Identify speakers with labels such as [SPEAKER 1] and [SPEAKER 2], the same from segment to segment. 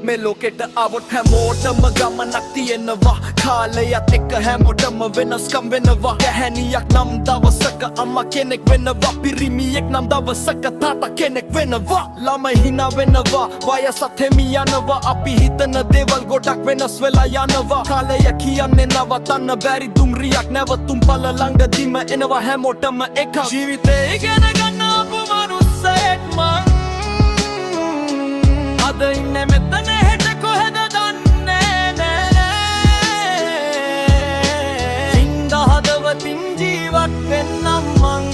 [SPEAKER 1] මේ ලෝකෙට આવොත් හැමෝටම ගමනක් තියෙනවා කාලයත් එක්ක හැමෝටම වෙනස්කම් වෙනවා ගැහැණියක් නම් දවසක අම්මා කෙනෙක් වෙනවා පිරිමියෙක් නම් දවසක තාත්තා කෙනෙක් වෙනවා ළමයි hina වෙනවා වයසත් හිමි යනවා අපි හිතන දේවල් ගොඩක් වෙනස් වෙලා යනවා කාලය කියන්නේ නවතන්න බැරි දුම්රියක් නැවතුම් පළ ළඟදීම එනවා හැමෝටම එකක් ජීවිතේ ඉගෙන ගන්න අපු මනුස්සයෙක් මං අද ඉන්නේ මෙතන හෙට කොහෙද දන්නේ නෑ සිංහ හදවතින් ජීවත් වෙන්නම් මං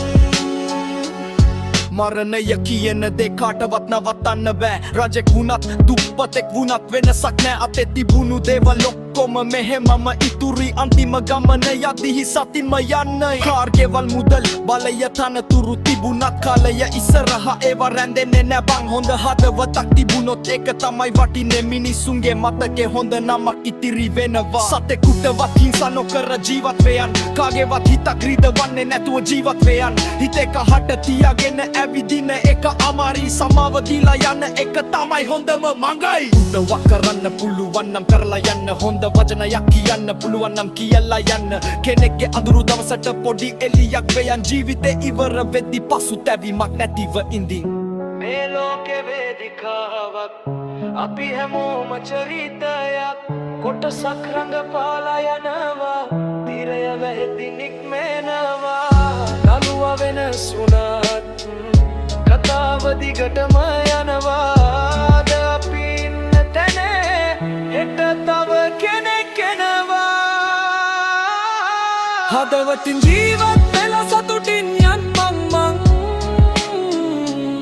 [SPEAKER 1] මරණය කියන දේ කාටවත් නවත්තන්න බෑ රජෙක් වුණත් දුප්පතෙක් වුණත් වෙනසක් නෑ අතේ තිබුණු දේවල් ඔක්කොම මෙහෙමම ඉතුරුයි අන්තිම ගමන යදිහි සතින්ම යන්නයි කාර්ගෙවල් මුදල් බලය තනතුරු තිබුණත් කාලය ඉස්සරහ ඒවා රැඳෙන්නේ නෑ බං හොඳ හදවතක් තිබුණොත් ඒක තමයි වටින්නේ මිනිසුන්ගේ මතකේ හොඳ නමක් ඉතිරි වෙනවා සතෙකුටවත් හිංසා නොකර ජීවත් වෙයන් කාගේවත් හිතක් රිදවන්නේ නැතුව ජීවත් වෙයන් හිතේ කහට තියාගෙන ඇවිදින එක අමාරි සමාව දීලා යන එක තමයි හොඳම මඟයි උදව්වක් කරන්න පුළුවන් නම් කරලා යන්න හොඳ වචනයක් කියන්න පුළුවන් නම් කියලා යන්න කෙනෙක්ගේ අඳුරු දවසට පොඩි එළියක් වෙයන් ජීවිතේ ඉවර වෙද්දි පසුතැවීමක් නැතිව ඉඳින් මේ ලෝකේ වේදිකාවක් අපි හැමෝම චරිතයක් කොටසක් රඟපාලා යනවා තිරය වැහෙද්දි නික්මෙනවා නළුවා වෙනස් වුණත් කතාව දිගටම යනවා අද අපි ඉන්න තැන හෙට තව කෙනෙක් එනවා හදවතින් ජීවත් වෙලා සතුටින් යන් මං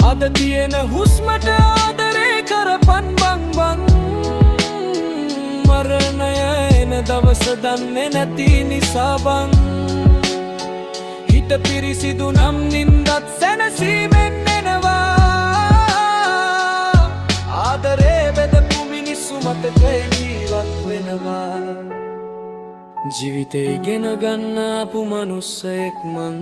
[SPEAKER 1] අද තියෙන හුස්මට ආදරේ කරපන් බං මරණය එන දවස දන්නේ නැති නිසා බං හිත පිරිසිදු නම් නින්දත් සැනසීමෙන් ආදරේ බෙදපු මිනිස්සු මතක ජීවත් වෙනවා ජීවිතේ ඉගෙන ගන්න අපු මනුස්සයෙක් මං